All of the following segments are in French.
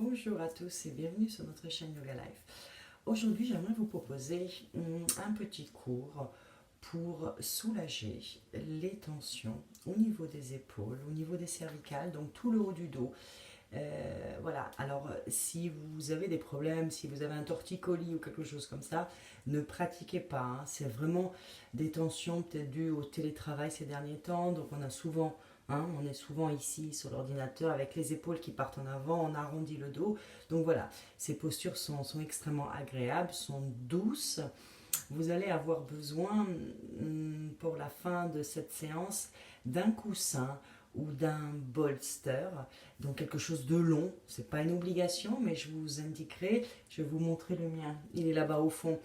Bonjour à tous et bienvenue sur notre chaîne Yoga Life. Aujourd'hui, j'aimerais vous proposer un petit cours pour soulager les tensions au niveau des épaules, au niveau des cervicales, donc tout le haut du dos. Voilà, alors si vous avez des problèmes, si vous avez un torticolis ou quelque chose comme ça, ne pratiquez pas, hein. C'est vraiment des tensions peut-être dues au télétravail ces derniers temps, donc on est souvent ici sur l'ordinateur avec les épaules qui partent en avant, on arrondit le dos. Donc voilà, ces postures sont extrêmement agréables, sont douces. Vous allez avoir besoin pour la fin de cette séance d'un coussin ou d'un bolster, donc quelque chose de long. C'est pas une obligation, mais je vous indiquerai, je vais vous montrer le mien. Il est là-bas au fond.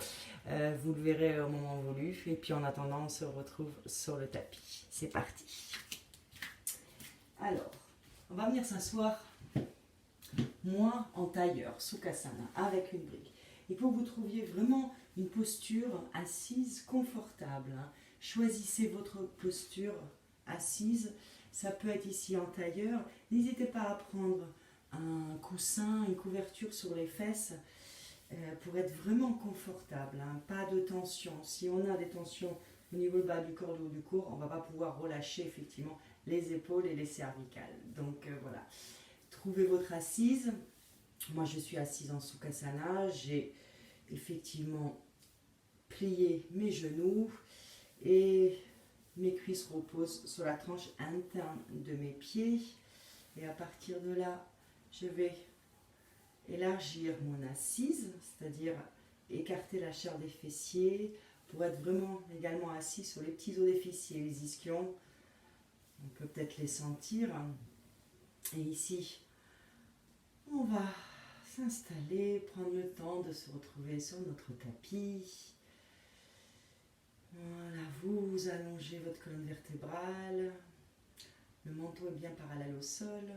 Vous le verrez au moment voulu. Et puis en attendant, on se retrouve sur le tapis. C'est parti. Alors, on va venir s'asseoir, moi en tailleur, Sukhasana, avec une brique. Il faut que vous trouviez vraiment une posture assise confortable, hein. Choisissez votre posture assise. Ça peut être ici en tailleur. N'hésitez pas à prendre un coussin, une couverture sur les fesses pour être vraiment confortable, hein. Pas de tension. Si on a des tensions au niveau bas du corps, le haut du corps, on ne va pas pouvoir relâcher effectivement les épaules et les cervicales. Donc voilà. Trouvez votre assise. Moi, je suis assise en Sukhasana. J'ai effectivement plié mes genoux et mes cuisses reposent sur la tranche interne de mes pieds. Et à partir de là, je vais élargir mon assise, c'est-à-dire écarter la chair des fessiers pour être vraiment également assis sur les petits os des fessiers, les ischions. On peut peut-être les sentir. Et ici, on va s'installer, prendre le temps de se retrouver sur notre tapis. Voilà, vous allongez votre colonne vertébrale, le menton est bien parallèle au sol.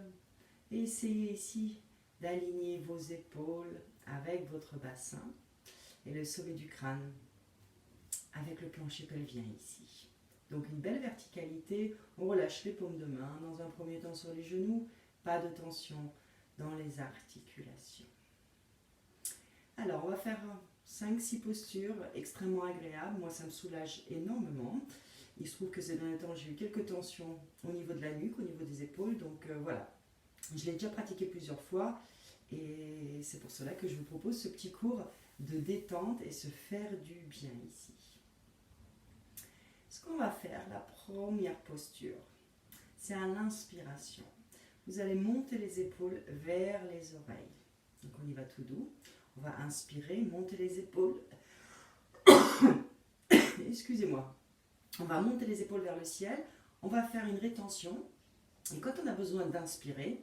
Et essayez ici d'aligner vos épaules avec votre bassin et le sommet du crâne avec le plancher pelvien ici. Donc une belle verticalité, on relâche les paumes de main, dans un premier temps sur les genoux, pas de tension dans les articulations. Alors on va faire 5-6 postures extrêmement agréables, moi ça me soulage énormément. Il se trouve que ces derniers temps j'ai eu quelques tensions au niveau de la nuque, au niveau des épaules, donc voilà. Je l'ai déjà pratiqué plusieurs fois et c'est pour cela que je vous propose ce petit cours de détente et se faire du bien ici. Ce qu'on va faire, la première posture, c'est à l'inspiration. Vous allez monter les épaules vers les oreilles. Donc on y va tout doux. On va inspirer, monter les épaules. Excusez-moi. On va monter les épaules vers le ciel. On va faire une rétention. Et quand on a besoin d'inspirer,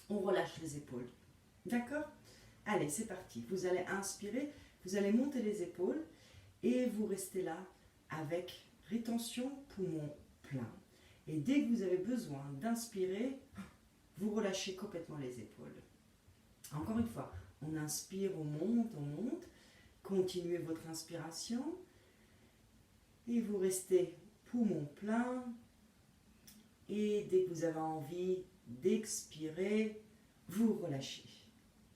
on relâche les épaules. D'accord ? Allez, c'est parti. Vous allez inspirer, vous allez monter les épaules et vous restez là avec rétention, poumon plein. Et dès que vous avez besoin d'inspirer, vous relâchez complètement les épaules. Encore une fois, on inspire, on monte. Continuez votre inspiration et vous restez poumon plein. Et dès que vous avez envie d'expirer, vous relâchez.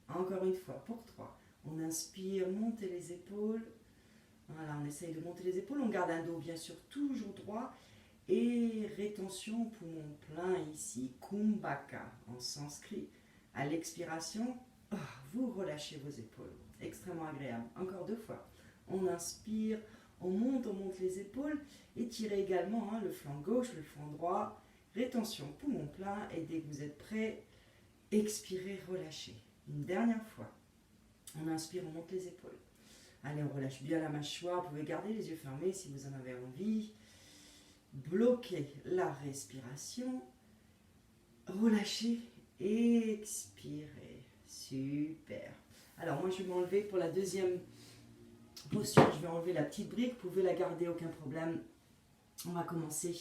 Encore une fois, pour 3. On inspire, montez les épaules. Voilà, on essaye de monter les épaules. On garde un dos bien sûr toujours droit. Et rétention, poumon plein ici. Kumbhaka en sanskrit. À l'expiration, vous relâchez vos épaules. Extrêmement agréable. Encore 2 fois. On inspire, on monte les épaules. Étirez également le flanc gauche, le flanc droit. Rétention, poumon plein. Et dès que vous êtes prêt, expirez, relâchez. Une dernière fois. On inspire, on monte les épaules. Allez, on relâche bien la mâchoire. Vous pouvez garder les yeux fermés si vous en avez envie. Bloquez la respiration. Relâchez, expirez. Super. Alors, moi, je vais m'enlever pour la deuxième posture. Je vais enlever la petite brique. Vous pouvez la garder, aucun problème. On va commencer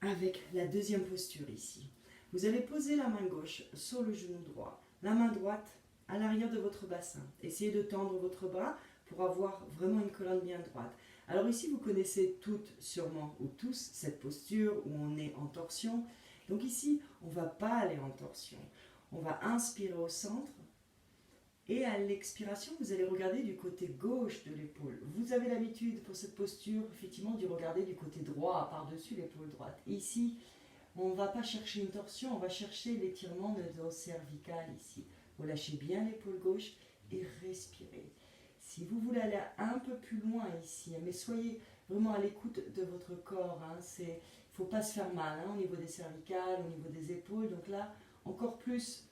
avec la deuxième posture ici. Vous allez poser la main gauche sur le genou droit, la main droite à l'arrière de votre bassin. Essayez de tendre votre bras pour avoir vraiment une colonne bien droite. Alors ici, vous connaissez toutes sûrement ou tous cette posture où on est en torsion. Donc ici, on ne va pas aller en torsion. On va inspirer au centre. Et à l'expiration, vous allez regarder du côté gauche de l'épaule. Vous avez l'habitude pour cette posture, effectivement, de regarder du côté droit, par-dessus l'épaule droite. Ici, on ne va pas chercher une torsion, on va chercher l'étirement de nos cervicales ici. Vous lâchez bien l'épaule gauche et respirez. Si vous voulez aller un peu plus loin ici, mais soyez vraiment à l'écoute de votre corps. Il ne faut pas se faire mal au niveau des cervicales, au niveau des épaules. Donc là, encore plus,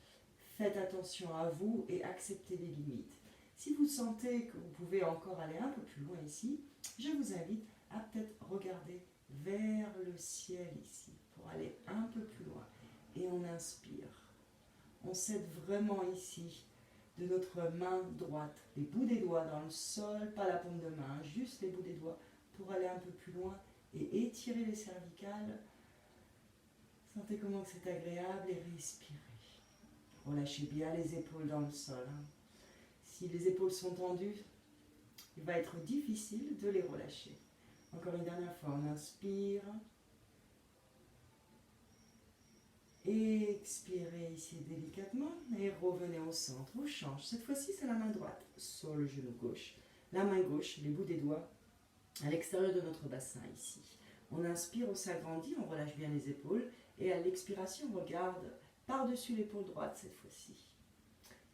faites attention à vous et acceptez les limites. Si vous sentez que vous pouvez encore aller un peu plus loin ici, je vous invite à peut-être regarder vers le ciel ici, pour aller un peu plus loin. Et on inspire. On s'aide vraiment ici de notre main droite, les bouts des doigts dans le sol, pas la paume de main, juste les bouts des doigts, pour aller un peu plus loin et étirer les cervicales. Sentez comment c'est agréable et respirez. Relâchez bien les épaules dans le sol. Si les épaules sont tendues, il va être difficile de les relâcher. Encore une dernière fois, on inspire. Expirez ici délicatement et revenez au centre. On change. Cette fois-ci, c'est la main droite sur le genou gauche. La main gauche, les bouts des doigts, à l'extérieur de notre bassin ici. On inspire, on s'agrandit, on relâche bien les épaules. Et à l'expiration, on regarde par-dessus l'épaule droite cette fois-ci.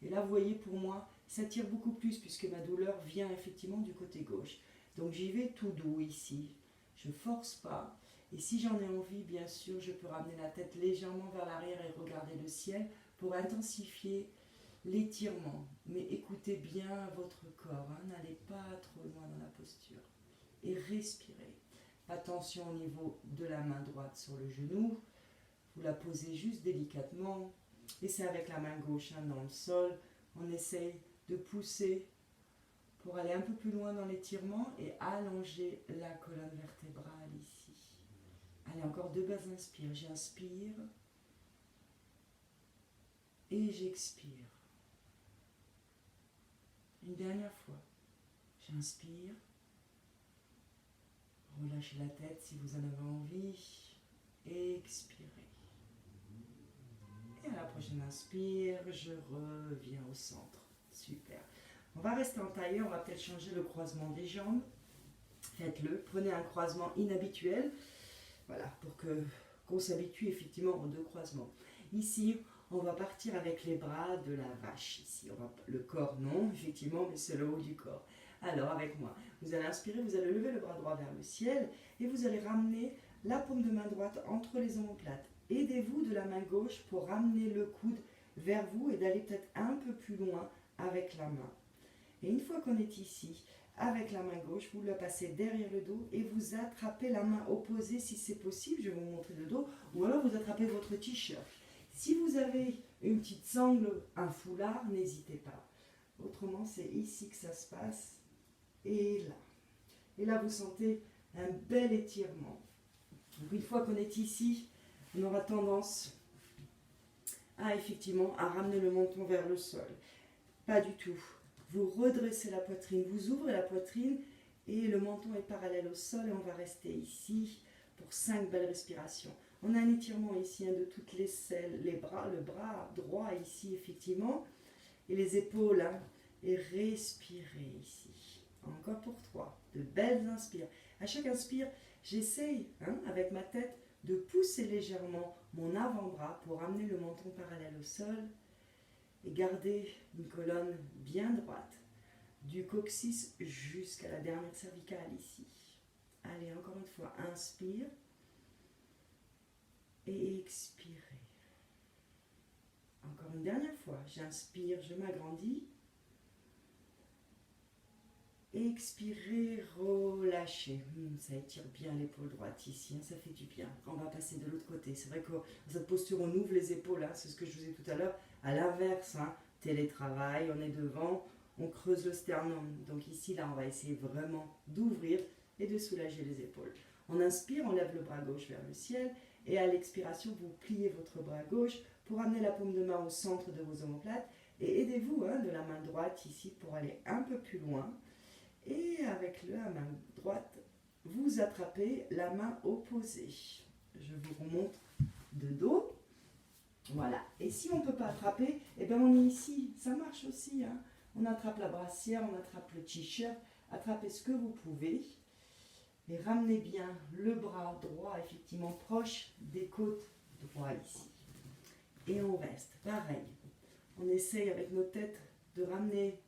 Et là, vous voyez, pour moi, ça tire beaucoup plus puisque ma douleur vient effectivement du côté gauche. Donc j'y vais tout doux ici. Je ne force pas. Et si j'en ai envie, bien sûr, je peux ramener la tête légèrement vers l'arrière et regarder le ciel pour intensifier l'étirement. Mais écoutez bien votre corps. N'allez pas trop loin dans la posture. Et respirez. Attention au niveau de la main droite sur le genou. Vous la posez juste délicatement. Et c'est avec la main gauche dans le sol. On essaye de pousser pour aller un peu plus loin dans l'étirement et allonger la colonne vertébrale ici. Allez, encore deux belles inspires. J'inspire et j'expire. Une dernière fois. J'inspire. Relâchez la tête si vous en avez envie. Expirez. Et à la prochaine inspire, je reviens au centre. Super. On va rester en tailleur, on va peut-être changer le croisement des jambes. Faites-le, prenez un croisement inhabituel. Voilà, pour qu'on s'habitue effectivement aux deux croisements. Ici, on va partir avec les bras de la vache. Ici, le corps non, effectivement, mais c'est le haut du corps. Alors, avec moi, vous allez inspirer, vous allez lever le bras droit vers le ciel et vous allez ramener la paume de main droite entre les omoplates. Aidez-vous de la main gauche pour ramener le coude vers vous et d'aller peut-être un peu plus loin avec la main. Et une fois qu'on est ici, avec la main gauche, vous la passez derrière le dos et vous attrapez la main opposée si c'est possible. Je vais vous montrer le dos. Ou alors vous attrapez votre t-shirt. Si vous avez une petite sangle, un foulard, n'hésitez pas. Autrement, c'est ici que ça se passe. Et là. Et là, vous sentez un bel étirement. Donc, une fois qu'on est ici, on aura tendance effectivement à ramener le menton vers le sol. Pas du tout. Vous redressez la poitrine, vous ouvrez la poitrine et le menton est parallèle au sol et on va rester ici pour 5 belles respirations. On a un étirement ici de toutes les selles, les bras, le bras droit ici effectivement et les épaules et respirez ici. Encore pour 3. De belles inspires. À chaque inspire, j'essaye avec ma tête de pousser légèrement mon avant-bras pour amener le menton parallèle au sol et garder une colonne bien droite, du coccyx jusqu'à la dernière cervicale ici. Allez, encore une fois, inspire et expirez. Encore une dernière fois, j'inspire, je m'agrandis. Expirez, relâchez. Ça étire bien l'épaule droite ici, ça fait du bien. On va passer de l'autre côté. C'est vrai que dans cette posture, on ouvre les épaules, c'est ce que je vous ai dit tout à l'heure. À l'inverse, télétravail, on est devant, on creuse le sternum. Donc ici, là, on va essayer vraiment d'ouvrir et de soulager les épaules. On inspire, on lève le bras gauche vers le ciel. Et à l'expiration, vous pliez votre bras gauche pour amener la paume de main au centre de vos omoplates. Et aidez-vous de la main droite ici pour aller un peu plus loin. Et avec la main droite, vous attrapez la main opposée. Je vous remontre de dos. Voilà. Et si on ne peut pas attraper, eh bien on est ici. Ça marche aussi, hein. On attrape la brassière, on attrape le t-shirt. Attrapez ce que vous pouvez. Et ramenez bien le bras droit, effectivement, proche des côtes droites ici. Et on reste. Pareil. On essaye avec nos têtes de ramener,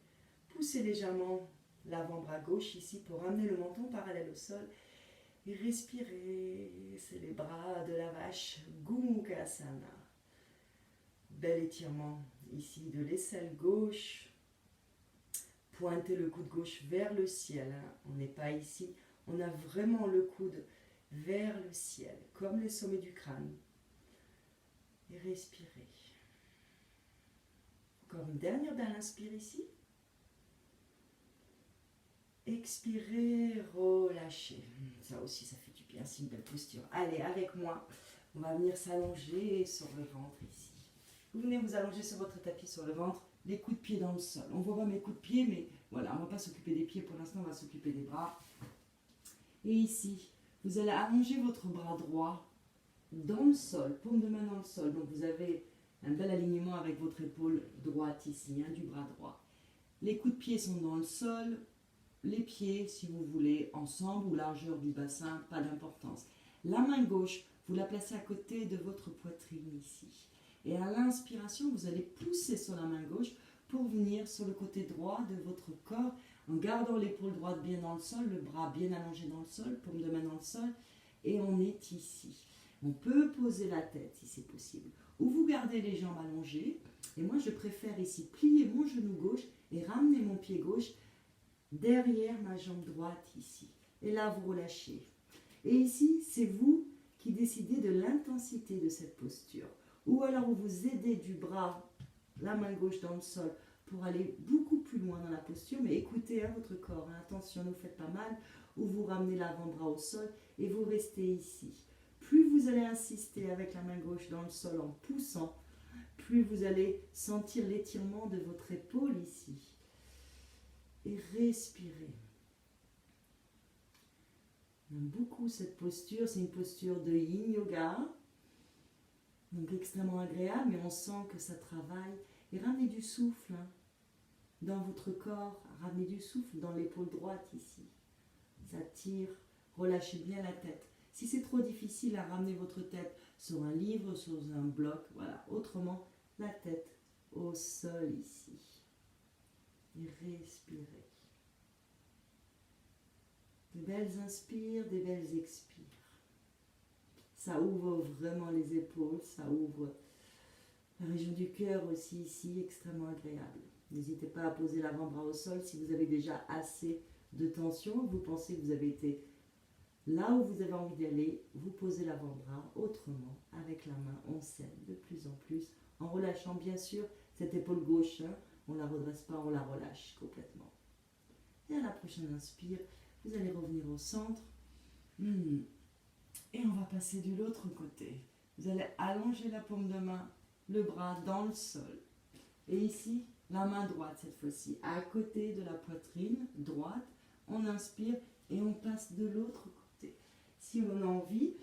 pousser légèrement l'avant-bras gauche ici pour ramener le menton parallèle au sol. Et respirez. C'est les bras de la vache. Gomukhasana. Bel étirement ici de l'aisselle gauche. Pointez le coude gauche vers le ciel. Hein. On n'est pas ici. On a vraiment le coude vers le ciel, comme les sommets du crâne. Et respirez. Encore une dernière belle inspire ici. Expirez, relâchez. Ça aussi, ça fait du bien, c'est une belle posture. Allez, avec moi, on va venir s'allonger sur le ventre ici. Vous venez vous allonger sur votre tapis sur le ventre, les coups de pied dans le sol. On ne voit pas mes coups de pied, mais voilà, on ne va pas s'occuper des pieds pour l'instant, on va s'occuper des bras. Et ici, vous allez allonger votre bras droit dans le sol, paume de main dans le sol. Donc vous avez un bel alignement avec votre épaule droite ici, hein, du bras droit. Les coups de pied sont dans le sol, les pieds, si vous voulez, ensemble ou largeur du bassin, pas d'importance. La main gauche, vous la placez à côté de votre poitrine ici. Et à l'inspiration, vous allez pousser sur la main gauche pour venir sur le côté droit de votre corps en gardant l'épaule droite bien dans le sol, le bras bien allongé dans le sol, paume de main dans le sol, et on est ici. On peut poser la tête si c'est possible. Ou vous gardez les jambes allongées, et moi je préfère ici plier mon genou gauche et ramener mon pied gauche derrière ma jambe droite ici. Et là vous relâchez. Et ici, c'est vous qui décidez de l'intensité de cette posture. Ou alors vous aidez du bras, la main gauche dans le sol, pour aller beaucoup plus loin dans la posture, mais écoutez à votre corps, hein, attention, ne vous faites pas mal, ou vous ramenez l'avant-bras au sol et vous restez ici. Plus vous allez insister avec la main gauche dans le sol en poussant, plus vous allez sentir l'étirement de votre épaule ici. Et respirez. J'aime beaucoup cette posture, c'est une posture de yin yoga, donc extrêmement agréable, mais on sent que ça travaille. Et ramenez du souffle, hein, dans votre corps, ramenez du souffle dans l'épaule droite ici. Ça tire, relâchez bien la tête. Si c'est trop difficile à ramener votre tête sur un livre, sur un bloc, voilà. Autrement, la tête au sol ici. Et respirez. Des belles inspires, des belles expires. Ça ouvre vraiment les épaules, ça ouvre la région du cœur aussi ici, extrêmement agréable. N'hésitez pas à poser l'avant-bras au sol si vous avez déjà assez de tension, vous pensez que vous avez été là où vous avez envie d'aller, vous posez l'avant-bras. Autrement, avec la main, on serre de plus en plus, en relâchant bien sûr cette épaule gauche, hein, on ne la redresse pas, on la relâche complètement. Et à la prochaine inspire, vous allez revenir au centre. Et on va passer de l'autre côté. Vous allez allonger la paume de main, le bras dans le sol. Et ici, la main droite cette fois-ci, à côté de la poitrine droite. On inspire et on passe de l'autre côté. Si on a envie,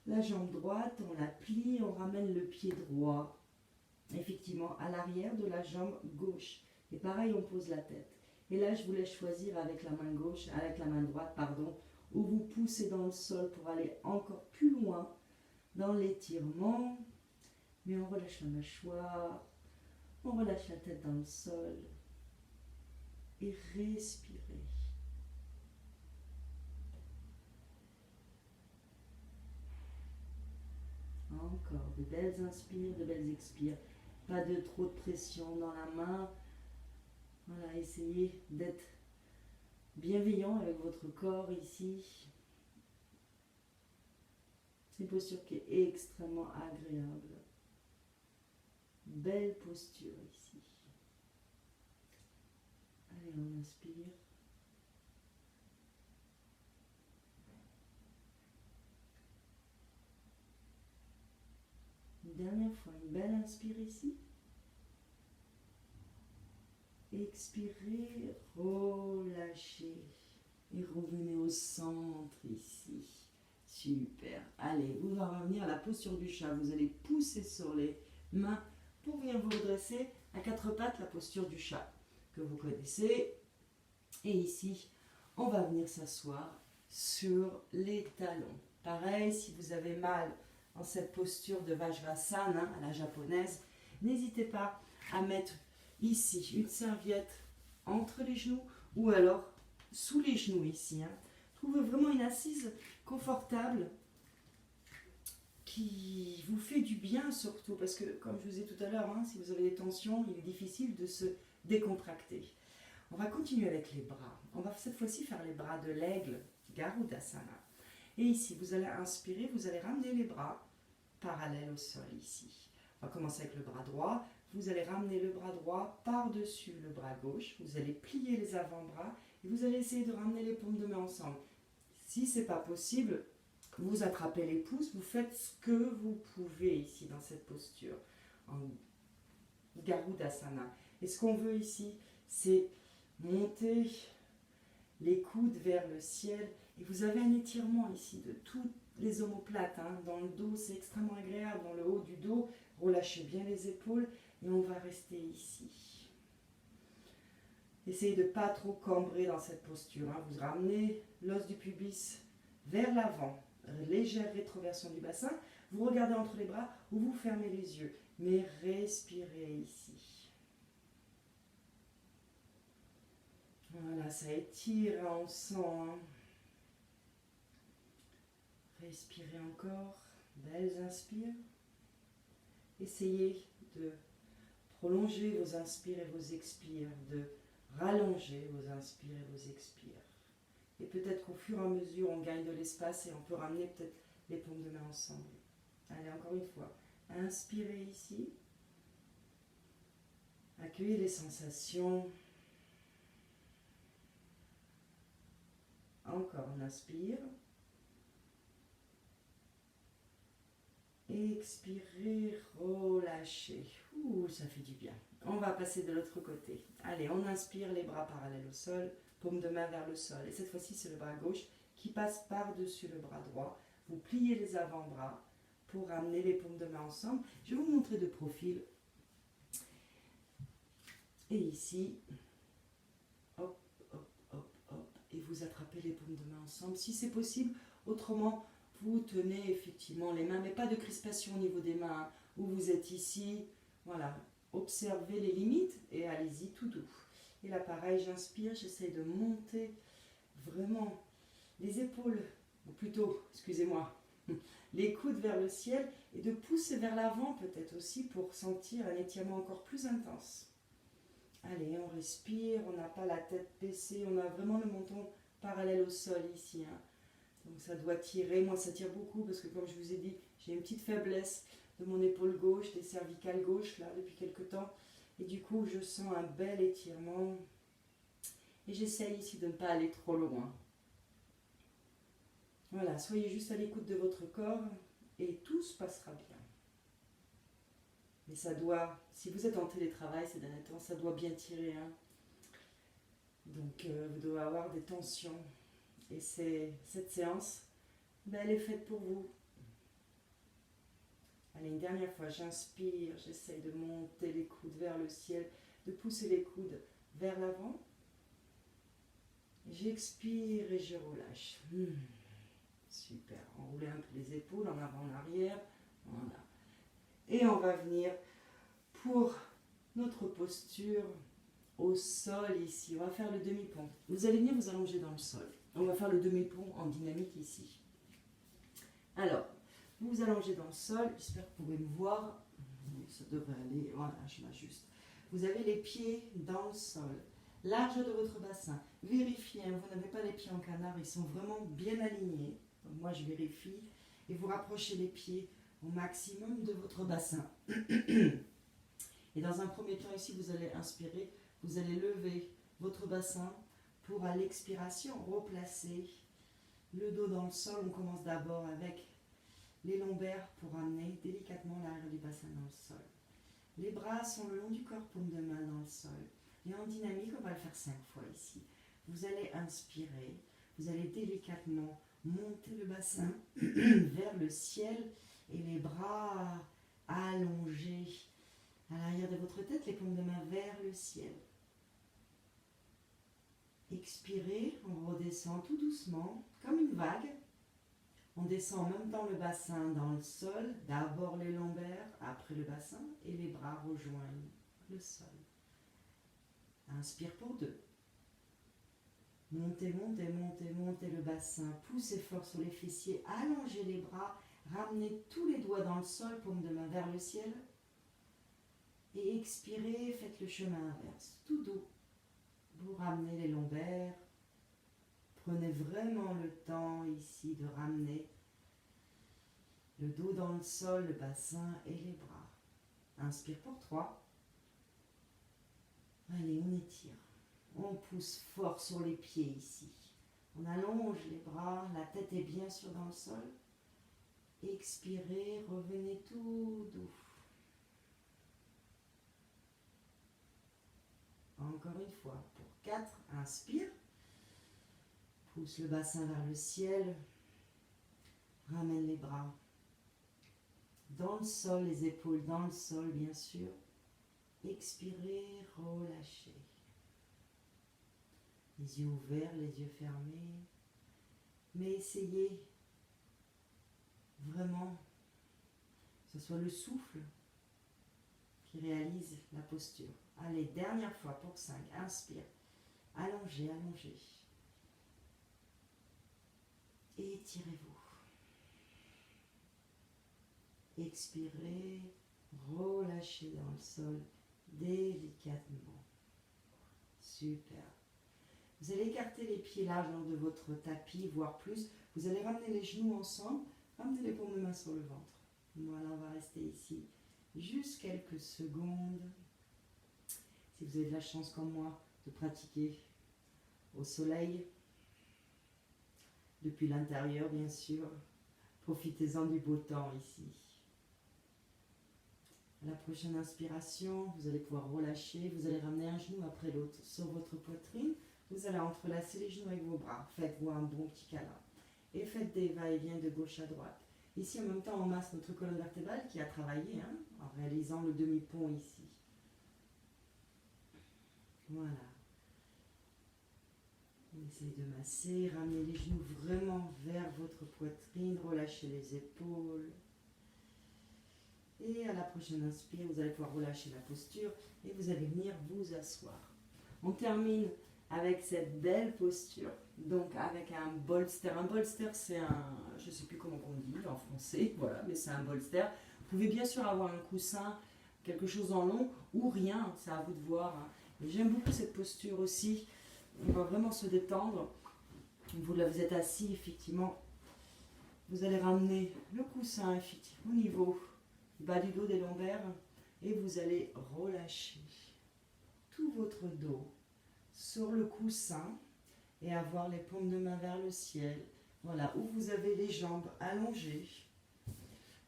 la jambe droite, on la plie, on ramène le pied droit, effectivement, à l'arrière de la jambe gauche. Et pareil, on pose la tête. Et là, je vous laisse choisir avec la main gauche, avec la main droite, pardon, où vous poussez dans le sol pour aller encore plus loin dans l'étirement. Mais on relâche la mâchoire, on relâche la tête dans le sol et respirez. Encore de belles inspires, de belles expires. Pas de trop de pression dans la main. Voilà, essayez d'être bienveillant avec votre corps ici. C'est une posture qui est extrêmement agréable. Belle posture ici. Allez, on inspire. Une dernière fois, une belle inspire ici. Expirez, relâchez et revenez au centre ici. Super. Allez, vous allez revenir à la posture du chat. Vous allez pousser sur les mains pour venir vous redresser à quatre pattes, la posture du chat que vous connaissez. Et ici, on va venir s'asseoir sur les talons. Pareil, si vous avez mal dans cette posture de Vajrasana à la japonaise, n'hésitez pas à mettre ici une serviette entre les genoux ou alors sous les genoux ici. Trouvez vraiment une assise confortable qui vous fait du bien surtout, parce que comme je vous ai tout à l'heure, si vous avez des tensions, il est difficile de se décontracter. On va continuer avec les bras. On va cette fois-ci faire les bras de l'aigle, Garudasana. Et ici, vous allez inspirer, vous allez ramener les bras parallèles au sol ici. On va commencer avec le bras droit. Vous allez ramener le bras droit par-dessus le bras gauche. Vous allez plier les avant-bras et vous allez essayer de ramener les paumes de main ensemble. Si ce n'est pas possible, vous attrapez les pouces, vous faites ce que vous pouvez ici dans cette posture, en Garudasana. Et ce qu'on veut ici, c'est monter les coudes vers le ciel. Et vous avez un étirement ici de toutes les omoplates. Dans le dos, c'est extrêmement agréable. Dans le haut du dos, relâchez bien les épaules et on va rester ici. Essayez de ne pas trop cambrer dans cette posture. Vous ramenez l'os du pubis vers l'avant. Légère rétroversion du bassin. Vous regardez entre les bras ou vous fermez les yeux. Mais respirez ici. Voilà, ça étire, on sent. Respirez encore. Belles inspires. Essayez de prolonger vos inspires et vos expires, de rallonger vos inspires et vos expires. Et peut-être qu'au fur et à mesure, on gagne de l'espace et on peut ramener peut-être les paumes de main ensemble. Allez, encore une fois. Inspirez ici. Accueillez les sensations. Encore, on inspire. Expirez, relâchez. Ouh, ça fait du bien. On va passer de l'autre côté. Allez, on inspire, les bras parallèles au sol, paume de main vers le sol. Et cette fois-ci, c'est le bras gauche qui passe par-dessus le bras droit. Vous pliez les avant-bras pour ramener les paumes de main ensemble. Je vais vous montrer de profil. Et ici, hop, hop, hop, hop. Et vous attrapez les paumes de main ensemble, si c'est possible. Autrement, vous tenez effectivement les mains, mais pas de crispation au niveau des mains. Où vous êtes ici, voilà. Observez les limites et allez-y tout doux. Et là, pareil, j'inspire, j'essaie de monter vraiment les épaules, ou plutôt, excusez-moi, les coudes vers le ciel et de pousser vers l'avant peut-être aussi pour sentir un étirement encore plus intense. Allez, on respire, on n'a pas la tête baissée, on a vraiment le menton parallèle au sol ici. Donc ça doit tirer, moi ça tire beaucoup parce que comme je vous ai dit, j'ai une petite faiblesse de mon épaule gauche, des cervicales gauches là depuis quelques temps. Et du coup je sens un bel étirement. Et j'essaye ici de ne pas aller trop loin. Voilà, soyez juste à l'écoute de votre corps et tout se passera bien. Mais ça doit, si vous êtes en télétravail ces derniers temps, ça doit bien tirer. Donc vous devez avoir des tensions. Et cette séance, elle est faite pour vous. Allez, une dernière fois, j'inspire, j'essaye de monter les coudes vers le ciel, de pousser les coudes vers l'avant. J'expire et je relâche. Super, enroulez un peu les épaules en avant, en arrière. Voilà. Et on va venir pour notre posture au sol ici. On va faire le demi-pont. Vous allez venir vous allonger dans le sol. On va faire le demi-pont en dynamique ici. Alors, vous vous allongez dans le sol. J'espère que vous pouvez me voir. Ça devrait aller. Voilà, je m'ajuste. Vous avez les pieds dans le sol. Large de votre bassin. Vérifiez, vous n'avez pas les pieds en canard. Ils sont vraiment bien alignés. Donc moi, je vérifie. Et vous rapprochez les pieds au maximum de votre bassin. Et dans un premier temps ici, vous allez inspirer. Vous allez lever votre bassin pour à l'expiration replacer le dos dans le sol. On commence d'abord avec les lombaires pour amener délicatement l'arrière du bassin dans le sol. Les bras sont le long du corps, paume de main dans le sol. Et en dynamique, on va le faire 5 fois ici. Vous allez inspirer, vous allez délicatement monter le bassin vers le ciel et les bras allongés À l'arrière de votre tête, les paumes de main vers le ciel. Expirez, on redescend tout doucement, comme une vague. On descend en même temps le bassin dans le sol, d'abord les lombaires, après le bassin, et les bras rejoignent le sol. Inspire pour 2. Montez, montez, montez, montez le bassin, poussez fort sur les fessiers, allongez les bras, ramenez tous les doigts dans le sol, paume de main vers le ciel. Et expirez, faites le chemin inverse, tout doux. Vous ramenez les lombaires. Prenez vraiment le temps ici de ramener le dos dans le sol, le bassin et les bras. Inspire pour 3. Allez, on étire. On pousse fort sur les pieds ici. On allonge les bras, la tête est bien sûr dans le sol. Expirez, revenez tout doux. Encore une fois, pour 4, inspire. Pousse le bassin vers le ciel. Ramène les bras dans le sol, les épaules dans le sol, bien sûr. Expirez, relâchez. Les yeux ouverts, les yeux fermés. Mais essayez vraiment que ce soit le souffle qui réalise la posture. Allez, dernière fois pour 5. Inspire. Allongez, allongez. Et étirez-vous. Expirez, relâchez dans le sol délicatement. Super. Vous allez écarter les pieds larges lors de votre tapis, voire plus. Vous allez ramener les genoux ensemble, ramenez les paumes de main sur le ventre. Voilà, on va rester ici juste quelques secondes. Si vous avez de la chance comme moi de pratiquer au soleil, depuis l'intérieur bien sûr, profitez-en du beau temps ici. À la prochaine inspiration, vous allez pouvoir relâcher, vous allez ramener un genou après l'autre sur votre poitrine. Vous allez entrelacer les genoux avec vos bras. Faites-vous un bon petit câlin. Et faites des va-et-vient de gauche à droite. Ici, en même temps, on masse notre colonne vertébrale qui a travaillé en réalisant le demi-pont ici. Voilà. Essayez de masser, ramenez les genoux vraiment vers votre poitrine, relâchez les épaules. Et à la prochaine inspire, vous allez pouvoir relâcher la posture et vous allez venir vous asseoir. On termine avec cette belle posture, donc avec un bolster. Un bolster, c'est je ne sais plus comment on dit en français, voilà, mais c'est un bolster. Vous pouvez bien sûr avoir un coussin, quelque chose en long ou rien, c'est à vous de voir. Et j'aime beaucoup cette posture aussi. On va vraiment se détendre. Vous êtes assis, effectivement. Vous allez ramener le coussin effectivement au niveau du bas du dos des lombaires et vous allez relâcher tout votre dos sur le coussin et avoir les paumes de main vers le ciel. Voilà, où vous avez les jambes allongées,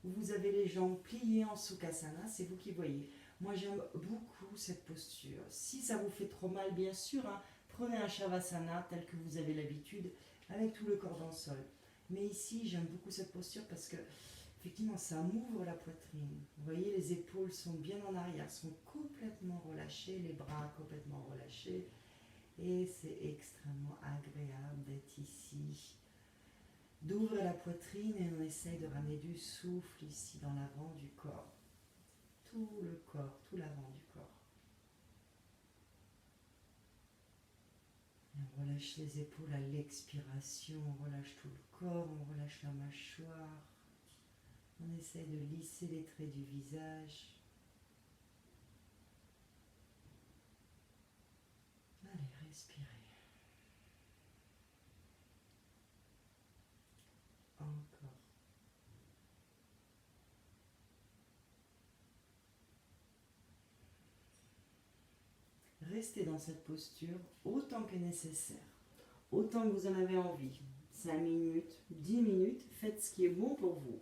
où vous avez les jambes pliées en Sukhasana, c'est vous qui voyez. Moi, j'aime beaucoup cette posture. Si ça vous fait trop mal, bien sûr, prenez un Shavasana tel que vous avez l'habitude, avec tout le corps dans le sol. Mais ici, j'aime beaucoup cette posture parce que, effectivement, ça m'ouvre la poitrine. Vous voyez, les épaules sont bien en arrière, sont complètement relâchées, les bras complètement relâchés. Et c'est extrêmement agréable d'être ici. D'ouvrir la poitrine et on essaye de ramener du souffle ici dans l'avant du corps. Tout le corps, tout l'avant du corps. Et on relâche les épaules à l'expiration, on relâche tout le corps, on relâche la mâchoire. On essaye de lisser les traits du visage. Allez, respirez. Encore. Restez dans cette posture autant que nécessaire, autant que vous en avez envie. 5 minutes, 10 minutes, faites ce qui est bon pour vous.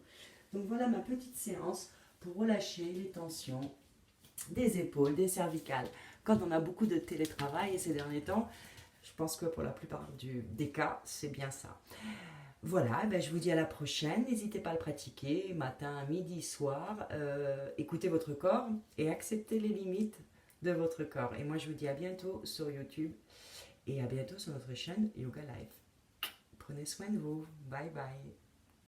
Donc voilà ma petite séance pour relâcher les tensions des épaules, des cervicales. Quand on a beaucoup de télétravail ces derniers temps, je pense que pour la plupart des cas, c'est bien ça. Voilà, ben je vous dis à la prochaine. N'hésitez pas à le pratiquer, matin, midi, soir. Écoutez votre corps et acceptez les limites de votre corps. Et moi, je vous dis à bientôt sur YouTube et à bientôt sur notre chaîne Yoga Life. Prenez soin de vous. Bye bye.